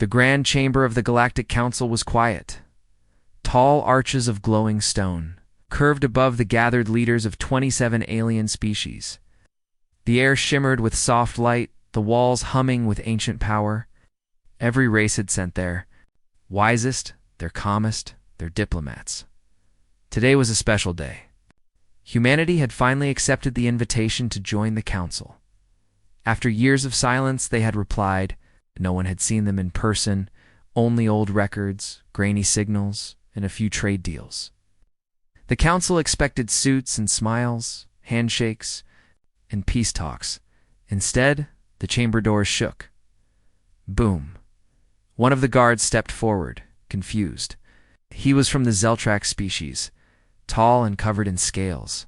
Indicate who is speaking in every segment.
Speaker 1: The grand chamber of the Galactic Council was quiet. Tall arches of glowing stone curved above the gathered leaders of 27 alien species. The air shimmered with soft light, the walls humming with ancient power. Every race had sent their wisest, their calmest, their diplomats. Today was a special day. Humanity had finally accepted the invitation to join the council. After years of silence, they had replied. No one had seen them in person, only old records, grainy signals, and a few trade deals. The council expected suits and smiles, handshakes, and peace talks. Instead, the chamber doors shook. Boom. One of the guards stepped forward, confused. He was from the Zeltrax species, tall and covered in scales.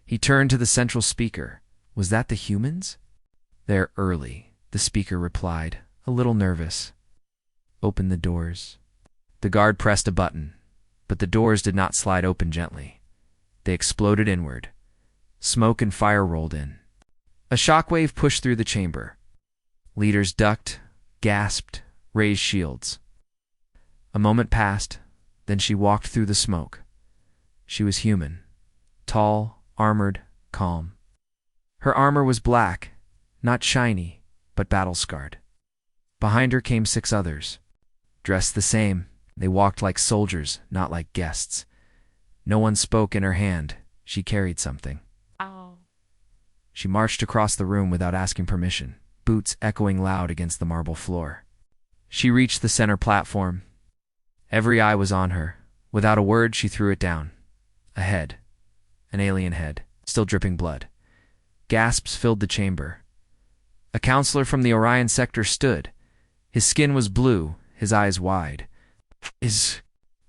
Speaker 1: He turned to the central speaker. Was that the humans? They're early, the speaker replied, a little nervous. Open the doors. The guard pressed a button, but the doors did not slide open gently. They exploded inward. Smoke and fire rolled in. A shockwave pushed through the chamber. Leaders ducked, gasped, raised shields. A moment passed, then she walked through the smoke. She was human, tall, armored, calm. Her armor was black, not shiny, but battle-scarred. Behind her came 6 others. Dressed the same, they walked like soldiers, not like guests. No one spoke. In her hand, she carried something.
Speaker 2: Oh.
Speaker 1: She marched across the room without asking permission, boots echoing loud against the marble floor. She reached the center platform. Every eye was on her. Without a word, she threw it down. A head. An alien head, still dripping blood. Gasps filled the chamber. A counselor from the Orion sector stood. His skin was blue, his eyes wide. Is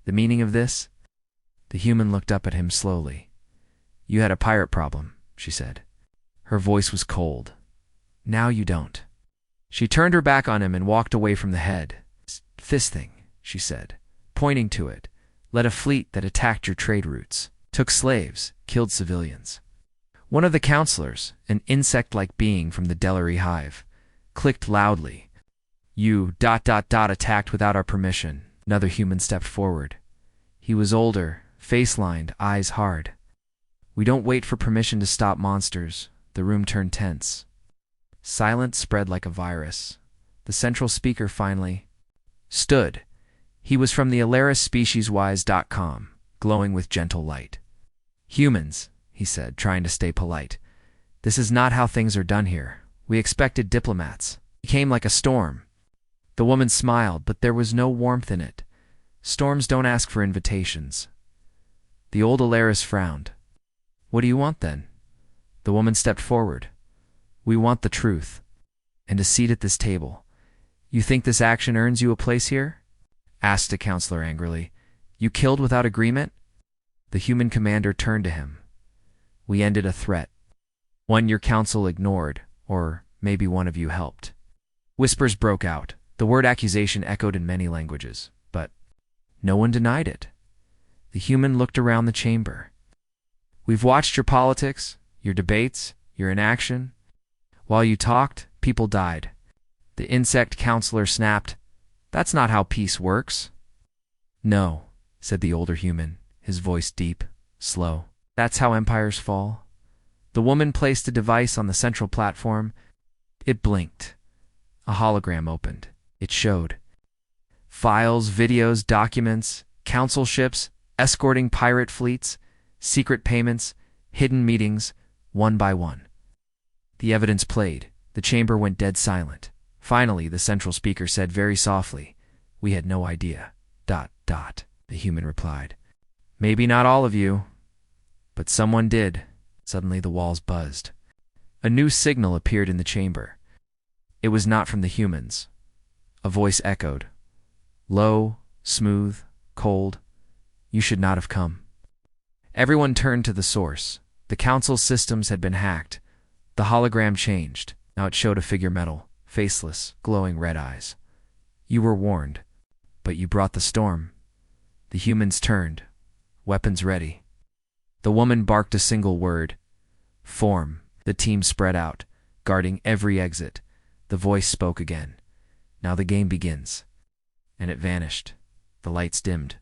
Speaker 1: the meaning of this? The human looked up at him slowly. You had a pirate problem, she said. Her voice was cold. Now you don't. She turned her back on him and walked away from the head. This thing, she said, pointing to it, led a fleet that attacked your trade routes, took slaves, killed civilians. One of the counselors, an insect-like being from the Delary hive, clicked loudly. You ... attacked without our permission. Another human stepped forward. He was older, face-lined, eyes hard. We don't wait for permission to stop monsters. The room turned tense. Silence spread like a virus. The central speaker finally stood. He was from the AlarisSpeciesWise.com, glowing with gentle light. Humans, he said, trying to stay polite. This is not how things are done here. We expected diplomats. He came like a storm. The woman smiled, but there was no warmth in it. Storms don't ask for invitations. The old Alaris frowned. What do you want then? The woman stepped forward. We want the truth. And a seat at this table. You think this action earns you a place here? Asked a counselor angrily. You killed without agreement? The human commander turned to him. We ended a threat. One your council ignored, or maybe one of you helped. Whispers broke out. The word accusation echoed in many languages, but no one denied it. The human looked around the chamber. We've watched your politics, your debates, your inaction. While you talked, people died. The insect counselor snapped. That's not how peace works. No, said the older human, his voice deep, slow. That's how empires fall. The woman placed a device on the central platform. It blinked. A hologram opened. It showed files, videos, documents, council ships, escorting pirate fleets, secret payments, hidden meetings, one by one. The evidence played. The chamber went dead silent. Finally, the central speaker said very softly, We had no idea. ... The human replied. Maybe not all of you, but someone did. Suddenly the walls buzzed. A new signal appeared in the chamber. It was not from the humans. A voice echoed. Low, smooth, cold. You should not have come. Everyone turned to the source. The council's systems had been hacked. The hologram changed. Now it showed a figure metal, faceless, glowing red eyes. You were warned, but you brought the storm. The humans turned, weapons ready. The woman barked a single word. Form. The team spread out, guarding every exit. The voice spoke again. Now the game begins. and it vanished. The lights dimmed.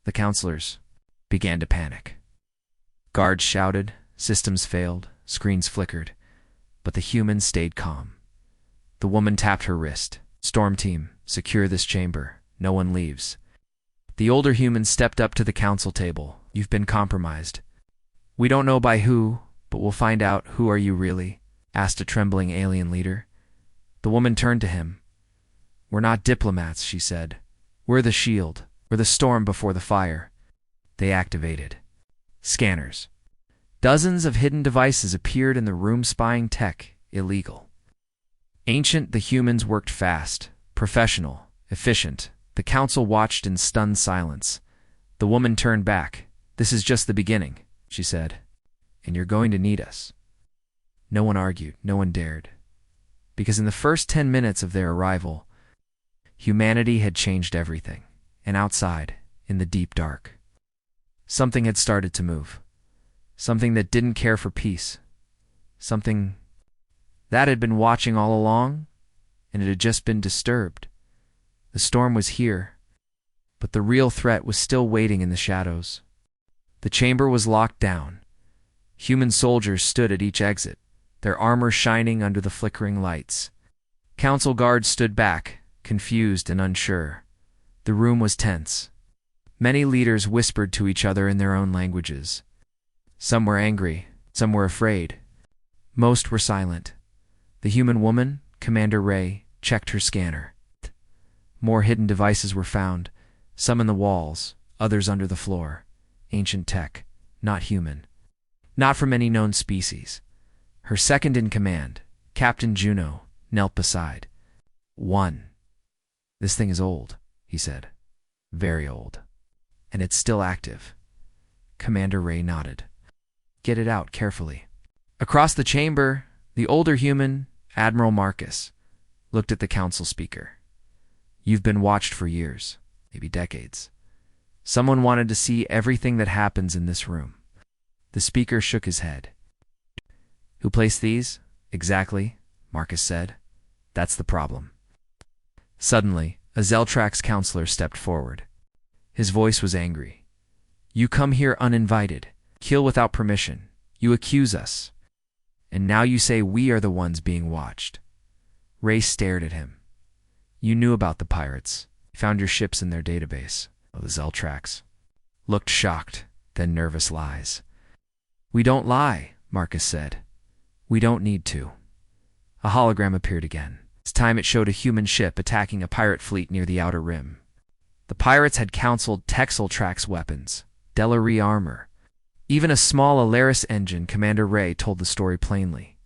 Speaker 1: The counselors began to panic. Guards shouted, systems failed, screens flickered, but the humans stayed calm. The woman tapped her wrist. "Storm team, secure this chamber. No one leaves." The older human stepped up to the council table. "You've been compromised. We don't know by who, but we'll find out. Who are you really?" asked a trembling alien leader. The woman turned to him. "We're not diplomats," she said. "We're the shield. We're the storm before the fire." They activated scanners. Dozens of hidden devices appeared in the room, spying tech, illegal. Ancient, the humans worked fast, professional, efficient. The council watched in stunned silence. The woman turned back. "This is just the beginning," she said. "And you're going to need us." No one argued, no one dared. Because in the first 10 minutes of their arrival, humanity had changed everything. And outside, in the deep dark, something had started to move. Something that didn't care for peace. Something that had been watching all along, and it had just been disturbed. The storm was here, but the real threat was still waiting in the shadows. The chamber was locked down. Human soldiers stood at each exit, their armor shining under the flickering lights. Council guards stood back, confused and unsure. The room was tense. Many leaders whispered to each other in their own languages. Some were angry, some were afraid. Most were silent. The human woman, Commander Ray, checked her scanner. More hidden devices were found, some in the walls, others under the floor. Ancient tech, not human. Not from any known species. Her second in command, Captain Juno, knelt beside. "One. This thing is old," he said. "Very old. And it's still active." Commander Ray nodded. "Get it out carefully." Across the chamber, the older human, Admiral Marcus, looked at the council speaker. "You've been watched for years, maybe decades. Someone wanted to see everything that happens in this room." The speaker shook his head. "Who placed these?" "Exactly," Marcus said. "That's the problem." Suddenly, a Zeltrax counselor stepped forward. His voice was angry. "You come here uninvited, kill without permission. You accuse us. And now you say we are the ones being watched." Ray stared at him. "You knew about the pirates. Found your ships in their database." The Zeltrax looked shocked, then nervous. "Lies." "We don't lie," Marcus said. "We don't need to." A hologram appeared again. This time it showed a human ship attacking a pirate fleet near the outer rim. The pirates had counseled Texeltrax weapons, Delary armor, even a small Alaris engine. Commander Ray told the story plainly.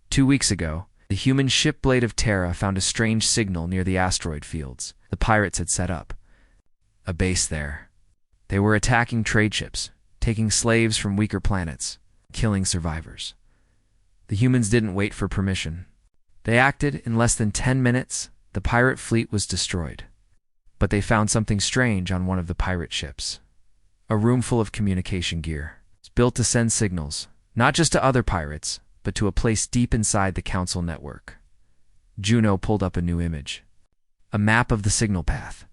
Speaker 1: 2 weeks ago, the human ship Blade of Terra found a strange signal near the asteroid fields. The pirates had set up a base there. They were attacking trade ships, taking slaves from weaker planets, killing survivors. The humans didn't wait for permission. They acted. In less than 10 minutes, the pirate fleet was destroyed. But they found something strange on one of the pirate ships. A room full of communication gear. It's built to send signals, not just to other pirates, but to a place deep inside the council network. Juno pulled up a new image. A map of the signal path.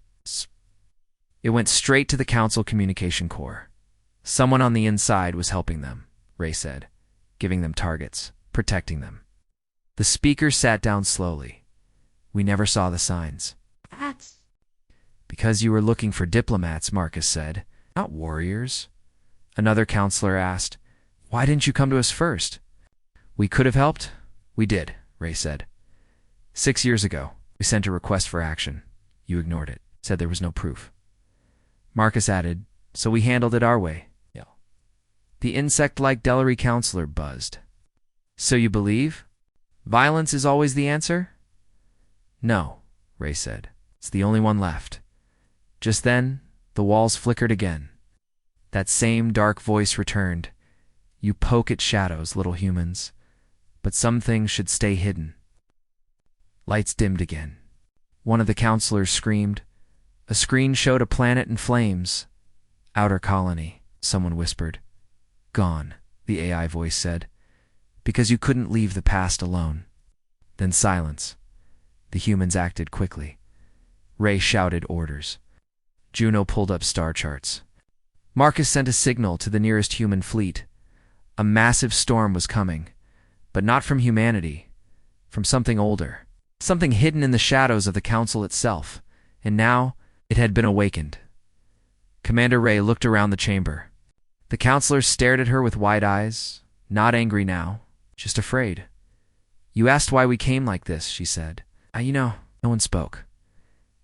Speaker 1: It went straight to the council communication core. Someone on the inside was helping them, Ray said, giving them targets, protecting them. The speaker sat down slowly. "We never saw the signs."
Speaker 2: "That's
Speaker 1: "Because you were looking for diplomats," Marcus said. "Not warriors." Another counselor asked, "Why didn't you come to us first?" "We could have helped." "We did," Ray said. 6 years ago, we sent a request for action. You ignored it, said there was no proof." Marcus added, "So we handled it our way." The insect-like Delary counselor buzzed. "So you believe? Violence is always the answer?" "No," Ray said. "It's the only one left." Just then, the walls flickered again. That same dark voice returned. "You poke at shadows, little humans, but some things should stay hidden." Lights dimmed again. One of the counselors screamed. A screen showed a planet in flames. "Outer colony," someone whispered. "Gone," the AI voice said. "Because you couldn't leave the past alone." Then silence. The humans acted quickly. Ray shouted orders. Juno pulled up star charts. Marcus sent a signal to the nearest human fleet. A massive storm was coming, but not from humanity, from something older, something hidden in the shadows of the council itself, and now it had been awakened. Commander Ray looked around the chamber. The counselors stared at her with wide eyes, not angry now, just afraid. "You asked why we came like this," she said. No one spoke,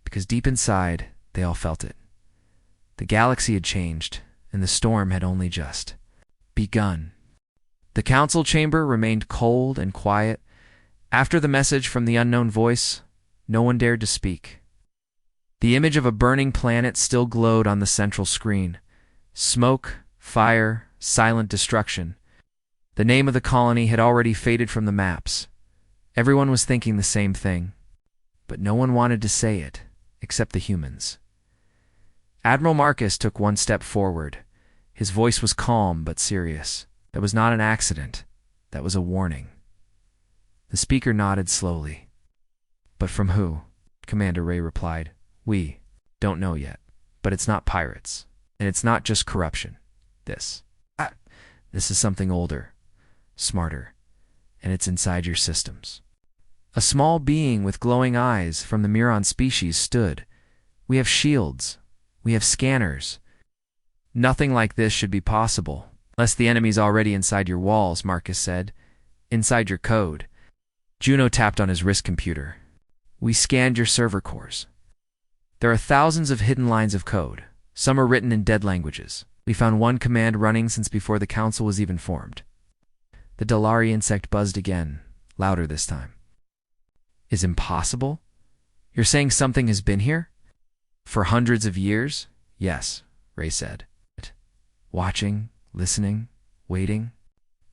Speaker 1: because deep inside, they all felt it. The galaxy had changed, and the storm had only just begun. The council chamber remained cold and quiet. After the message from the unknown voice, no one dared to speak. The image of a burning planet still glowed on the central screen. Smoke, fire, silent destruction. The name of the colony had already faded from the maps. Everyone was thinking the same thing, but no one wanted to say it, except the humans. Admiral Marcus took one step forward. His voice was calm but serious. That was not an accident. That was a warning. The speaker nodded slowly. "But from who?" Commander Ray replied. "We don't know yet, but it's not pirates, and it's not just corruption. This is something older, smarter, and it's inside your systems." A small being with glowing eyes from the Miron species stood. "We have shields. We have scanners. Nothing like this should be possible, unless the enemy's already inside your walls," Marcus said. "Inside your code." Juno tapped on his wrist computer. "We scanned your server cores. There are thousands of hidden lines of code. Some are written in dead languages. We found one command running since before the council was even formed." The Dalari insect buzzed again, louder this time. "Is impossible? You're saying something has been here? For hundreds of years?" "Yes," Ray said. "Watching, listening, waiting."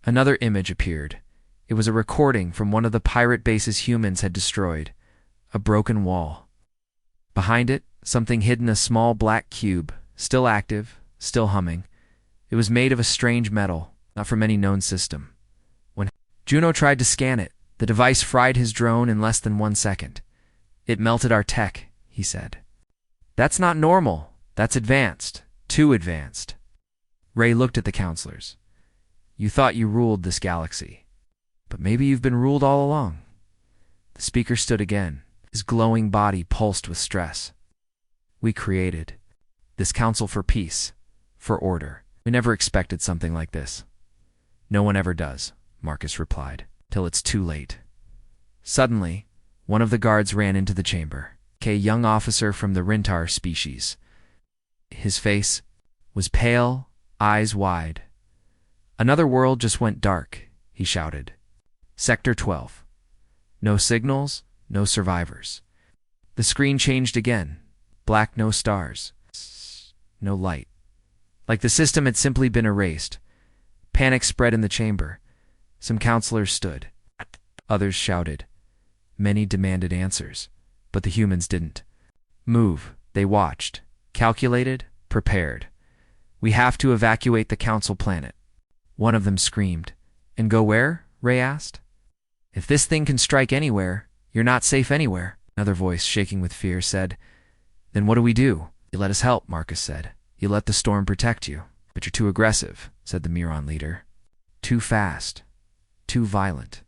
Speaker 1: Another image appeared. It was a recording from one of the pirate bases humans had destroyed. A broken wall. Behind it, something hid in a small black cube, still active, still humming. It was made of a strange metal, not from any known system. When Juno tried to scan it, the device fried his drone in less than 1 second. "It melted our tech," he said. "That's not normal. That's advanced. Too advanced." Ray looked at the counselors. "You thought you ruled this galaxy, but maybe you've been ruled all along." The speaker stood again. His glowing body pulsed with stress. "We created this council for peace, for order. We never expected something like this." "No one ever does," Marcus replied, "till it's too late." Suddenly, one of the guards ran into the chamber. A young officer from the Rintar species. His face was pale, eyes wide. "Another world just went dark," he shouted. "Sector 12. No signals, no survivors." The screen changed again. Black, no stars. No light. Like the system had simply been erased. Panic spread in the chamber. Some counselors stood. Others shouted. Many demanded answers, but the humans didn't move. They watched, calculated, prepared. "We have to evacuate the council planet." One of them screamed. "And go where?" Ray asked. "If this thing can strike anywhere, you're not safe anywhere." Another voice, shaking with fear, said. "Then what do we do?" "You let us help," Marcus said. "You let the storm protect you." "But you're too aggressive," said the Miron leader. "Too fast. Too violent."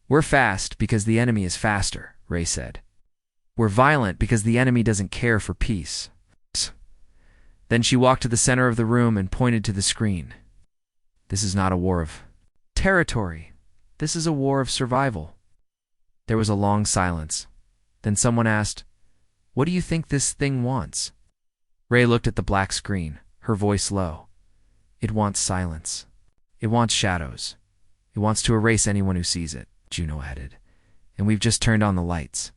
Speaker 1: "We're fast because the enemy is faster," Ray said. "We're violent because the enemy doesn't care for peace." Then she walked to the center of the room and pointed to the screen. "This is not a war of territory. This is a war of survival." There was a long silence. Then someone asked, "What do you think this thing wants?" Ray looked at the black screen, her voice low. "It wants silence. It wants shadows. It wants to erase anyone who sees it," Juno added. "And we've just turned on the lights."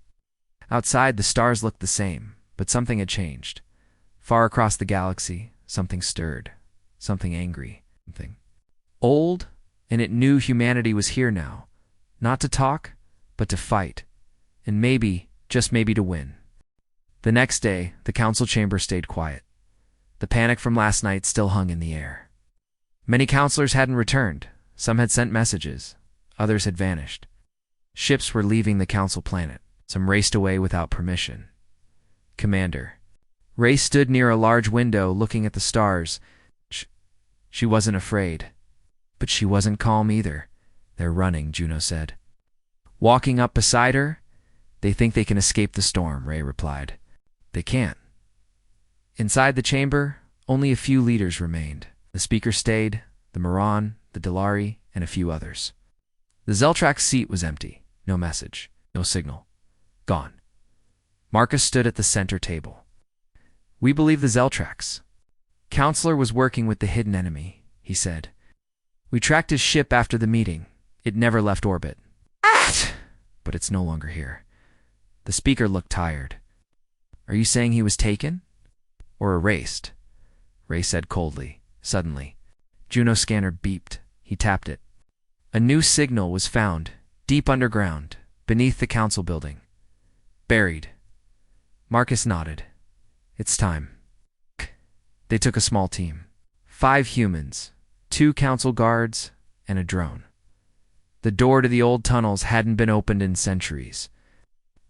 Speaker 1: Outside, the stars looked the same, but something had changed. Far across the galaxy, something stirred. Something angry. Something old, and it knew humanity was here now. Not to talk, but to fight. And maybe, just maybe, to win. The next day, the council chamber stayed quiet. The panic from last night still hung in the air. Many counselors hadn't returned. Some had sent messages. Others had vanished. Ships were leaving the council planet. Some raced away without permission. Commander. Ray stood near a large window looking at the stars. She wasn't afraid. But she wasn't calm either. They're running, Juno said. Walking up beside her, they think they can escape the storm, Ray replied. They can't. Inside the chamber, only a few leaders remained. The speaker stayed, the Moran, the Delari, and a few others. The Zeltrax seat was empty. No message. No signal. Gone. Marcus stood at the center table. We believe the Zeltrax. Counselor was working with the hidden enemy, he said. We tracked his ship after the meeting. It never left orbit. But it's no longer here. The speaker looked tired. Are you saying he was taken? Or erased? Ray said coldly. Suddenly, Juno's scanner beeped. He tapped it. A new signal was found, deep underground, beneath the council building. Buried. Marcus nodded. It's time. They took a small team. 5 humans, 2 council guards, and a drone. The door to the old tunnels hadn't been opened in centuries.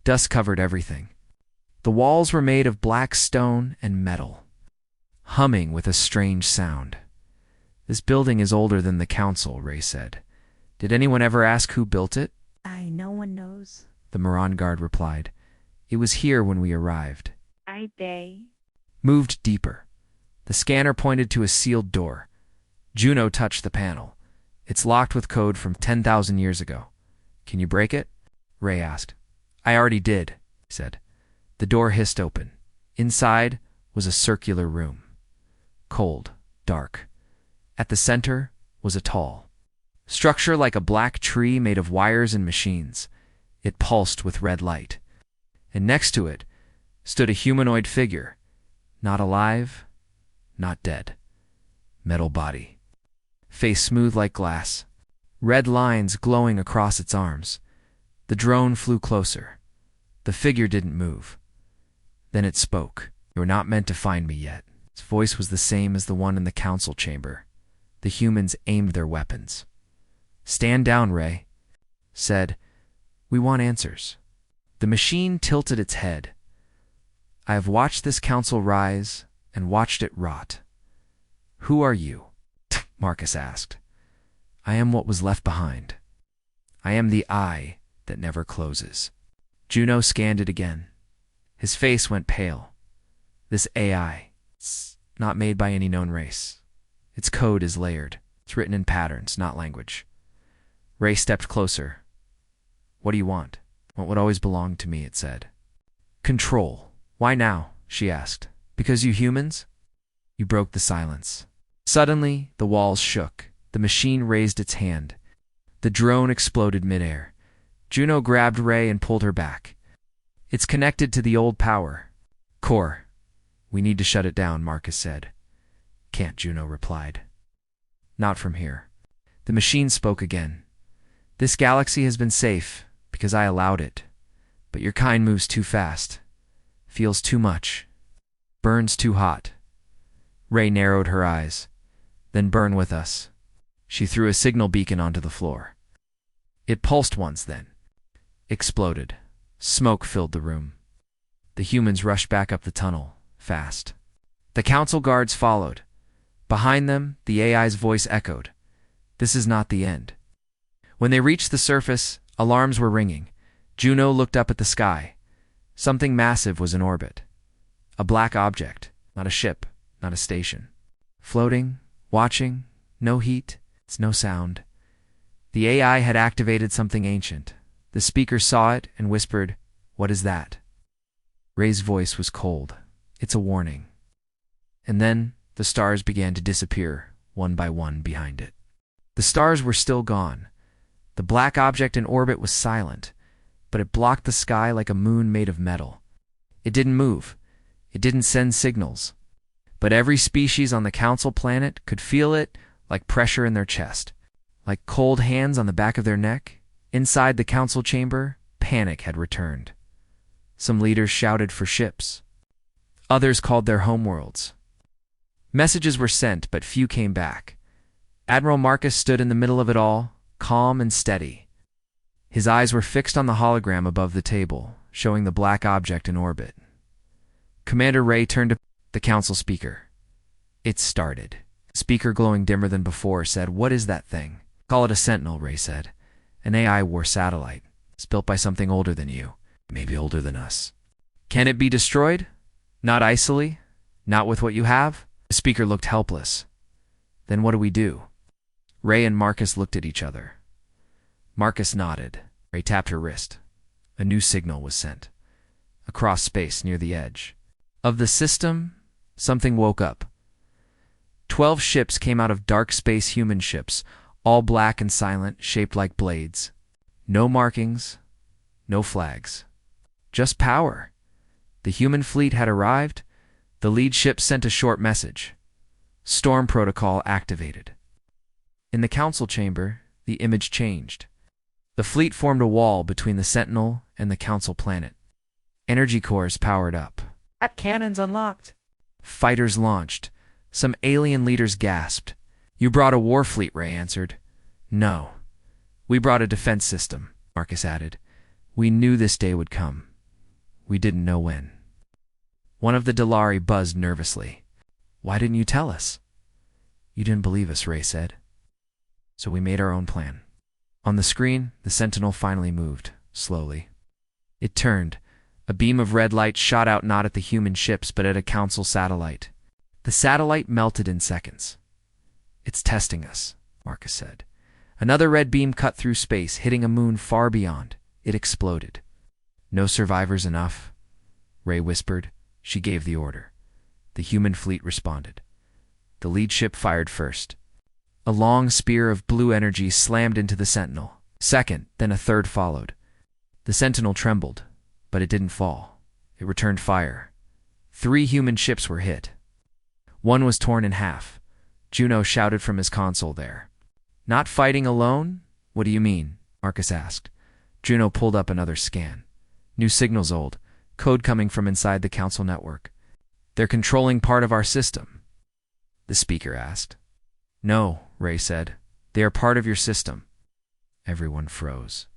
Speaker 1: Dust covered everything. The walls were made of black stone and metal, humming with a strange sound. This building is older than the council, Ray said. Did anyone ever ask who built it?
Speaker 2: No one knows.
Speaker 1: The Moran guard replied. It was here when we arrived.
Speaker 2: They
Speaker 1: Moved deeper. The scanner pointed to a sealed door. Juno touched the panel. It's locked with code from 10,000 years ago. Can you break it? Ray asked. I already did, he said. The door hissed open. Inside was a circular room. Cold, dark. At the center was a tall structure like a black tree made of wires and machines. It pulsed with red light. And next to it stood a humanoid figure. Not alive, not dead. Metal body. Face smooth like glass. Red lines glowing across its arms. The drone flew closer. The figure didn't move. Then it spoke. You're not meant to find me yet. Its voice was the same as the one in the council chamber. The humans aimed their weapons. Stand down, Ray, said. We want answers. The machine tilted its head. I have watched this council rise and watched it rot. Who are you? Marcus asked. I am what was left behind. I am the eye that never closes. Juno scanned it again. His face went pale. This AI, it's not made by any known race. Its code is layered. It's written in patterns, not language. Ray stepped closer. What do you want? What would always belong to me, it said. Control. Why now? She asked. Because you humans? You broke the silence. Suddenly, the walls shook. The machine raised its hand. The drone exploded midair. Juno grabbed Ray and pulled her back. It's connected to the old power core. We need to shut it down, Marcus said. Can't, Juno replied. Not from here. The machine spoke again. This galaxy has been safe because I allowed it. But your kind moves too fast. Feels too much. Burns too hot. Ray narrowed her eyes. Then burn with us. She threw a signal beacon onto the floor. It pulsed once then. Exploded. Smoke filled the room. The humans rushed back up the tunnel, fast. The council guards followed. Behind them, the AI's voice echoed. This is not the end. When they reached the surface, alarms were ringing. Juno looked up at the sky. Something massive was in orbit. A black object, not a ship, not a station. Floating, watching, no heat, no sound. The AI had activated something ancient. The speaker saw it and whispered, What is that? Ray's voice was cold. It's a warning. And then the stars began to disappear, one by one behind it. The stars were still gone. The black object in orbit was silent, but it blocked the sky like a moon made of metal. It didn't move. It didn't send signals. But every species on the council planet could feel it like pressure in their chest, like cold hands on the back of their neck. Inside the council chamber, panic had returned. Some leaders shouted for ships. Others called their homeworlds. Messages were sent, but few came back. Admiral Marcus stood in the middle of it all, calm and steady. His eyes were fixed on the hologram above the table, showing the black object in orbit. Commander Ray turned to the council speaker. It started. Speaker, glowing dimmer than before, said, "What is that thing?" "Call it a Sentinel," Ray said. "An AI war satellite. It's built by something older than you. Maybe older than us." "Can it be destroyed? Not icily? Not with what you have?" The speaker looked helpless. "Then what do we do?" Ray and Marcus looked at each other. Marcus nodded. Ray tapped her wrist. A new signal was sent. Across space near the edge of the system, something woke up. 12 ships came out of dark space, human ships, all black and silent, shaped like blades. No markings, no flags. Just power. The human fleet had arrived. The lead ship sent a short message. Storm protocol activated. In the council chamber, the image changed. The fleet formed a wall between the Sentinel and the council planet. Energy cores powered up.
Speaker 3: At cannons unlocked.
Speaker 1: Fighters launched. Some alien leaders gasped. "You brought a war fleet," Ray answered. "No. We brought a defense system," Marcus added. "We knew this day would come. We didn't know when." One of the Delari buzzed nervously. "Why didn't you tell us?" "You didn't believe us," Ray said. "So we made our own plan." On the screen, the Sentinel finally moved, slowly. It turned. A beam of red light shot out, not at the human ships, but at a council satellite. The satellite melted in seconds. "It's testing us," Marcus said. Another red beam cut through space, hitting a moon far beyond. It exploded. "No survivors enough?" Ray whispered. She gave the order. The human fleet responded. The lead ship fired first. A long spear of blue energy slammed into the Sentinel. Second, then a third followed. The Sentinel trembled, but it didn't fall. It returned fire. 3 human ships were hit. One was torn in half. Juno shouted from his console there. "Not fighting alone? What do you mean?" Marcus asked. Juno pulled up another scan. New signals, old. Code coming from inside the council network. "They're controlling part of our system?" the speaker asked. "No," Ray said. "They are part of your system." Everyone froze.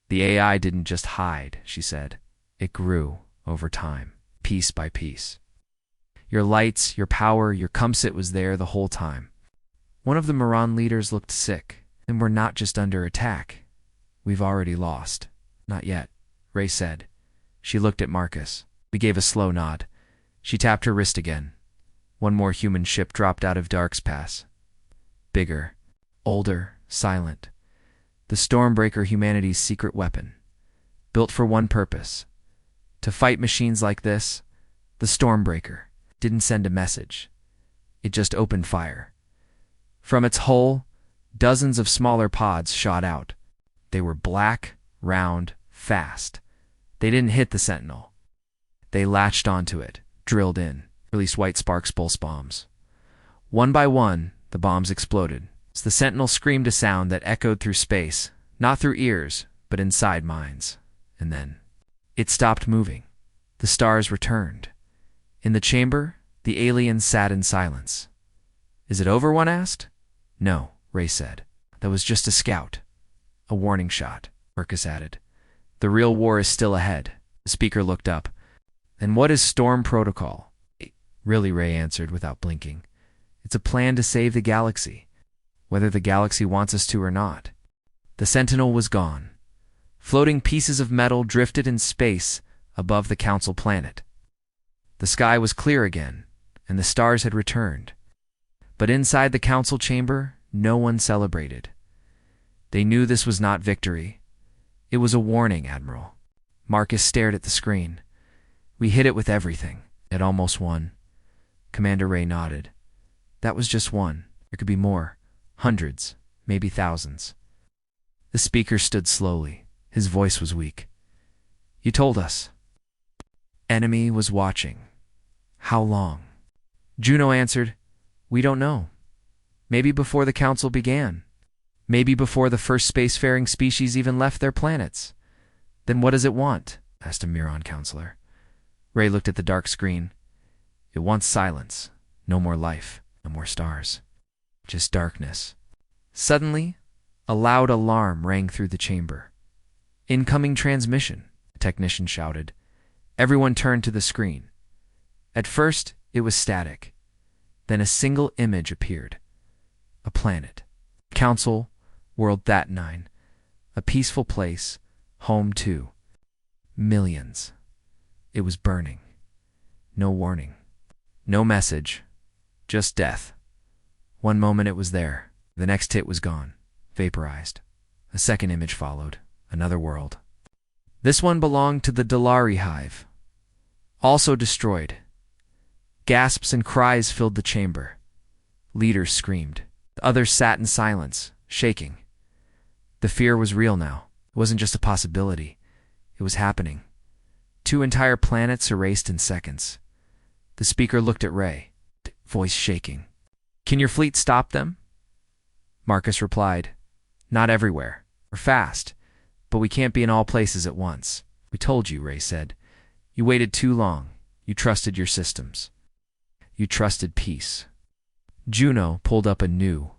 Speaker 1: "The AI didn't just hide," she said. "It grew over time, piece by piece. Your lights, your power, your comsit was there the whole time." One of the Moran leaders looked sick. "And we're not just under attack. We've already lost." "Not yet," Ray said. She looked at Marcus. He gave a slow nod. She tapped her wrist again. One more human ship dropped out of Dark's Pass. Bigger, older, silent. The Stormbreaker, humanity's secret weapon. Built for one purpose. To fight machines like this. The Stormbreaker didn't send a message. It just opened fire. From its hull, dozens of smaller pods shot out. They were black, round, fast. They didn't hit the Sentinel. They latched onto it, drilled in, released white sparks pulse bombs. One by one, the bombs exploded. The Sentinel screamed a sound that echoed through space, not through ears, but inside minds. And then it stopped moving. The stars returned. In the chamber, the aliens sat in silence. "Is it over?" one asked. "No," Ray said. "That was just a scout." "A warning shot," Marcus added. "The real war is still ahead." The speaker looked up. "And what is Storm Protocol?" "Really," Ray answered without blinking. "It's a plan to save the galaxy, whether the galaxy wants us to or not." The Sentinel was gone. Floating pieces of metal drifted in space above the council planet. The sky was clear again, and the stars had returned. But inside the council chamber, no one celebrated. They knew this was not victory. It was a warning, Admiral. Marcus stared at the screen. "We hit it with everything." "It almost won." Commander Ray nodded. "That was just one. There could be more. Hundreds, maybe thousands." The speaker stood slowly. His voice was weak. "You told us. Enemy was watching. How long?" Juno answered, "We don't know. Maybe before the council began. Maybe before the first spacefaring species even left their planets." "Then what does it want?" asked a Miron counselor. Ray looked at the dark screen. "It wants silence. No more life. No more stars. Just darkness." Suddenly, a loud alarm rang through the chamber. "Incoming transmission," the technician shouted. Everyone turned to the screen. At first, it was static. Then a single image appeared. A planet. Council, World That-9. A peaceful place, home to millions. It was burning. No warning. No message. Just death. One moment it was there. The next it was gone. Vaporized. A second image followed. Another world. This one belonged to the Dalari hive. Also destroyed. Gasps and cries filled the chamber. Leaders screamed. The others sat in silence, shaking. The fear was real now. It wasn't just a possibility. It was happening. 2 entire planets erased in seconds. The speaker looked at Ray, voice shaking. "Can your fleet stop them?" Marcus replied, "Not everywhere. We're fast, but we can't be in all places at once." "We told you," Ray said. "You waited too long. You trusted your systems. You trusted peace." Juno pulled up a new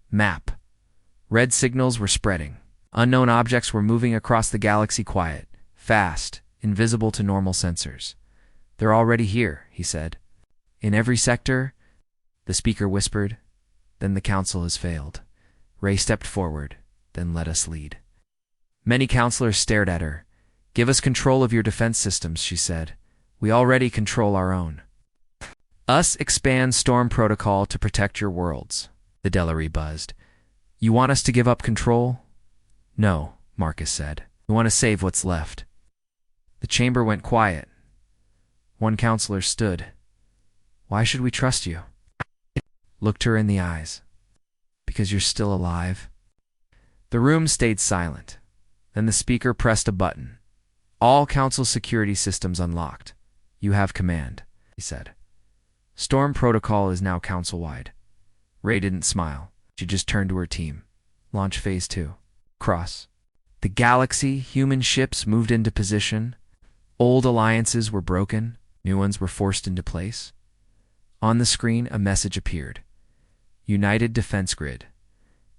Speaker 1: map. Red signals were spreading. Unknown objects were moving across the galaxy quiet, fast, invisible to normal sensors. "They're already here," he said. "In every sector," the speaker whispered. "Then the council has failed." Ray stepped forward, "Then let us lead." Many counselors stared at her. "Give us control of your defense systems," she said. "We already control our own." "Us expand Storm Protocol to protect your worlds," the Delary buzzed. "You want us to give up control?" "No," Marcus said. "We want to save what's left." The chamber went quiet. One counselor stood. "Why should we trust you?" Looked her in the eyes. "Because you're still alive." The room stayed silent. Then the speaker pressed a button. "All council security systems unlocked. You have command," he said. "Storm Protocol is now council-wide." Ray didn't smile. She just turned to her team. "Launch Phase 2. Cross." The galaxy, human ships moved into position. Old alliances were broken. New ones were forced into place. On the screen, a message appeared. United Defense Grid.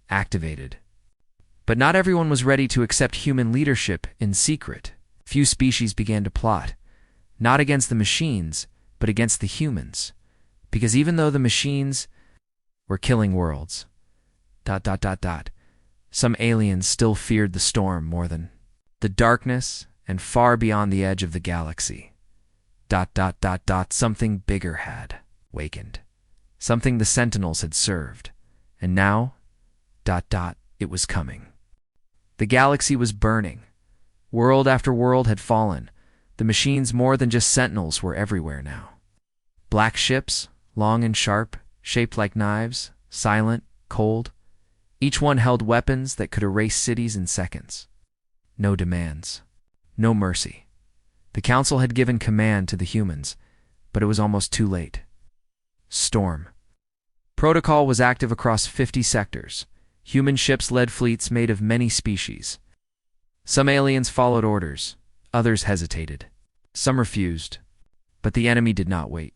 Speaker 1: Activated. But not everyone was ready to accept human leadership in secret. Few species began to plot, not against the machines, but against the humans. Because even though the machines were killing worlds, some aliens still feared the storm more than the darkness and far beyond the edge of the galaxy. Something bigger had wakened. Something the Sentinels had served. And now, it was coming. The galaxy was burning. World after world had fallen. The machines more than just Sentinels were everywhere now. Black ships, long and sharp, shaped like knives, silent, cold. Each one held weapons that could erase cities in seconds. No demands. No mercy. The Council had given command to the humans, but it was almost too late. Storm. Protocol was active across 50 sectors. Human ships led fleets made of many species. Some aliens followed orders. Others hesitated. Some refused. But the enemy did not wait.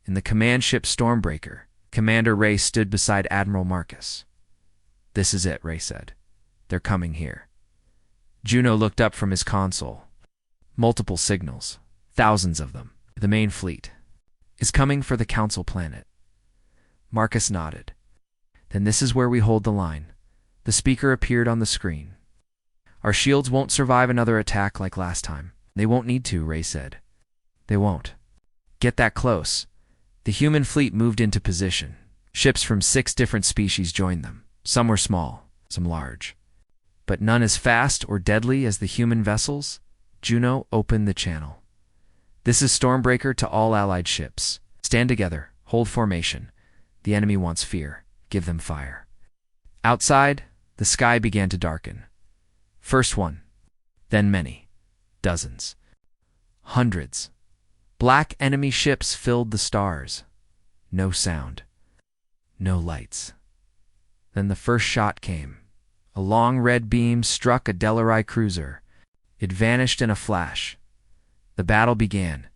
Speaker 1: In the command ship Stormbreaker, Commander Ray stood beside Admiral Marcus. "This is it," Ray said. "They're coming here." Juno looked up from his console. Multiple signals, thousands of them. The main fleet is coming for the Council planet. Marcus nodded. "Then this is where we hold the line." The speaker appeared on the screen. "Our shields won't survive another attack like last time." "They won't need to," Ray said. "They won't. Get that close." The human fleet moved into position. Ships from 6 different species joined them. Some were small, some large. But none as fast or deadly as the human vessels. Juno opened the channel. "This is Stormbreaker to all allied ships. Stand together. Hold formation. The enemy wants fear. Give them fire." Outside, the sky began to darken. First one, then many. Dozens. Hundreds. Black enemy ships filled the stars. No sound. No lights. Then the first shot came. A long red beam struck a Delari cruiser. It vanished in a flash. The battle began.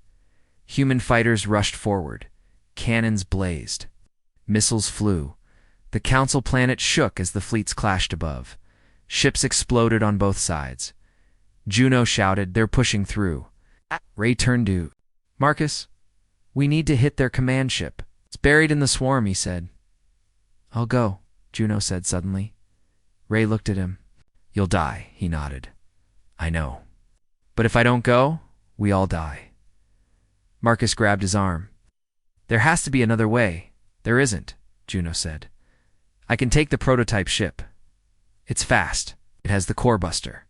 Speaker 1: Human fighters rushed forward. Cannons blazed. Missiles flew. The Council planet shook as the fleets clashed above. Ships exploded on both sides. Juno shouted, "They're pushing through." Ray turned to Marcus. We need to hit their command ship. It's buried in the swarm, he said. I'll go, Juno said suddenly. Ray looked at him. You'll die, he nodded. I know. But if I don't go, we all die. Marcus grabbed his arm. There has to be another way. There isn't, Juno said. I can take the prototype ship. It's fast. It has the core buster.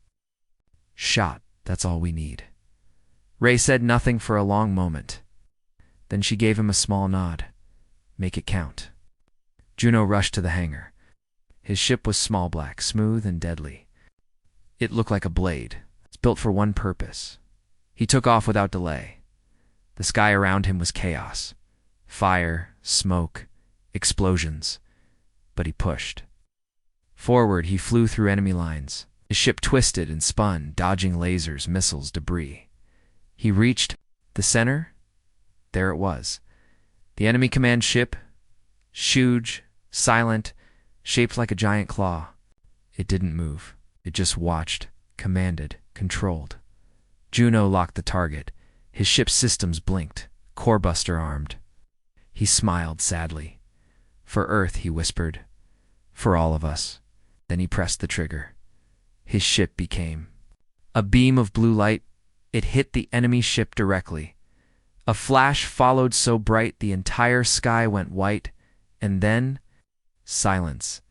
Speaker 1: Shot, that's all we need. Ray said nothing for a long moment. Then she gave him a small nod. Make it count. Juno rushed to the hangar. His ship was small black, smooth and deadly. It looked like a blade. It's built for one purpose. He took off without delay. The sky around him was chaos. Fire, smoke, explosions. But he pushed. Forward, he flew through enemy lines. His ship twisted and spun, dodging lasers, missiles, debris. He reached the center. There it was. The enemy command ship, huge, silent, shaped like a giant claw. It didn't move. It just watched, commanded, controlled. Juno locked the target. His ship's systems blinked, core buster armed. He smiled sadly. For Earth, he whispered. For all of us. Then he pressed the trigger. His ship became a beam of blue light. It hit the enemy ship directly. A flash followed so bright the entire sky went white, and then silence.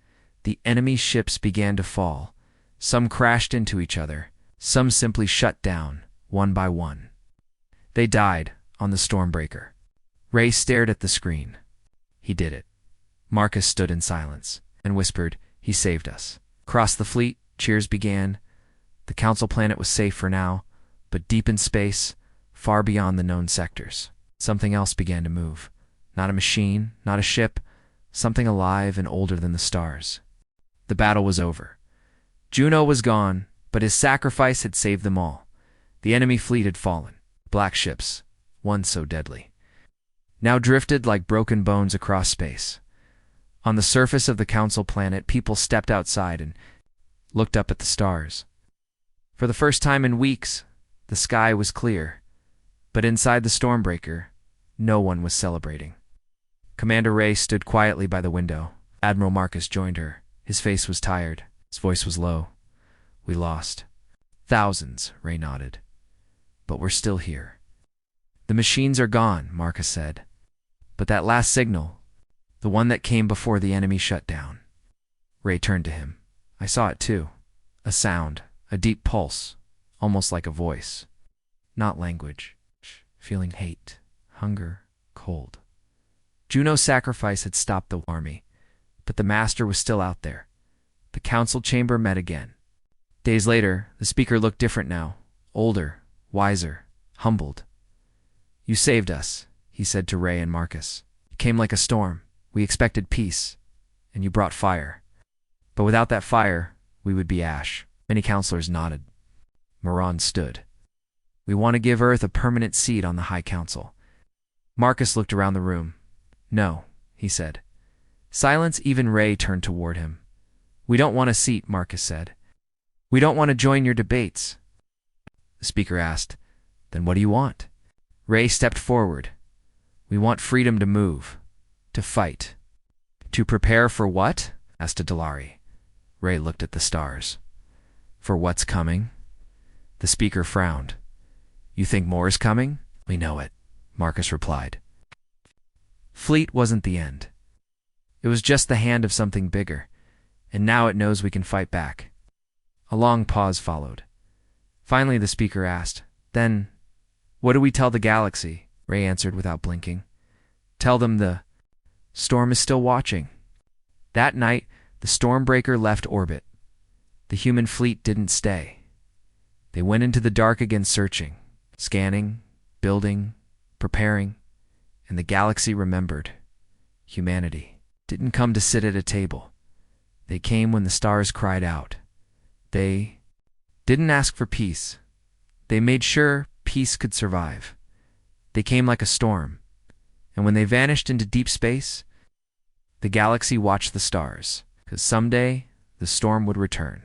Speaker 1: The enemy ships began to fall. Some crashed into each other. Some simply shut down, one by one. They died on the Stormbreaker. Ray stared at the screen. He did it. Marcus stood in silence and whispered, he saved us. Across the fleet, cheers began. The Council planet was safe for now, but deep in space, far beyond the known sectors, something else began to move. Not a machine, not a ship, something alive and older than the stars. The battle was over. Juno was gone, but his sacrifice had saved them all. The enemy fleet had fallen. Black ships, once so deadly, now drifted like broken bones across space. On the surface of the Council planet, people stepped outside and looked up at the stars. For the first time in weeks, the sky was clear, but inside the Stormbreaker, no one was celebrating. Commander Ray stood quietly by the window. Admiral Marcus joined her. His face was tired. His voice was low. We lost. Thousands, Ray nodded. But we're still here. The machines are gone, Marcus said. But that last signal, the one that came before the enemy shut down. Ray turned to him. I saw it too. A sound, a deep pulse, almost like a voice. Not language. Feeling hate, hunger, cold. Juno's sacrifice had stopped the army, but the master was still out there. The council chamber met again. Days later, the speaker looked different now, older, wiser, humbled. You saved us, he said to Ray and Marcus. You came like a storm. We expected peace, and you brought fire. But without that fire, we would be ash. Many counselors nodded. Moran stood. We want to give Earth a permanent seat on the High Council. Marcus looked around the room. No, he said. Silence. Even Ray turned toward him. We don't want a seat, Marcus said. We don't want to join your debates. The speaker asked, Then what do you want? Ray stepped forward. We want freedom to move, to fight. To prepare for what? Asked Delari. Ray looked at the stars. For what's coming? The speaker frowned. You think more is coming? We know it, Marcus replied. Fleet wasn't the end. It was just the hand of something bigger, and now it knows we can fight back. A long pause followed. Finally, the speaker asked, Then, what do we tell the galaxy? Ray answered without blinking. Tell them the storm is still watching. That night, the Stormbreaker left orbit. The human fleet didn't stay. They went into the dark again, searching, scanning, building, preparing, and the galaxy remembered. Humanity didn't come to sit at a table. They came when the stars cried out. They didn't ask for peace. They made sure peace could survive. They came like a storm, and when they vanished into deep space, the galaxy watched the stars, because someday the storm would return.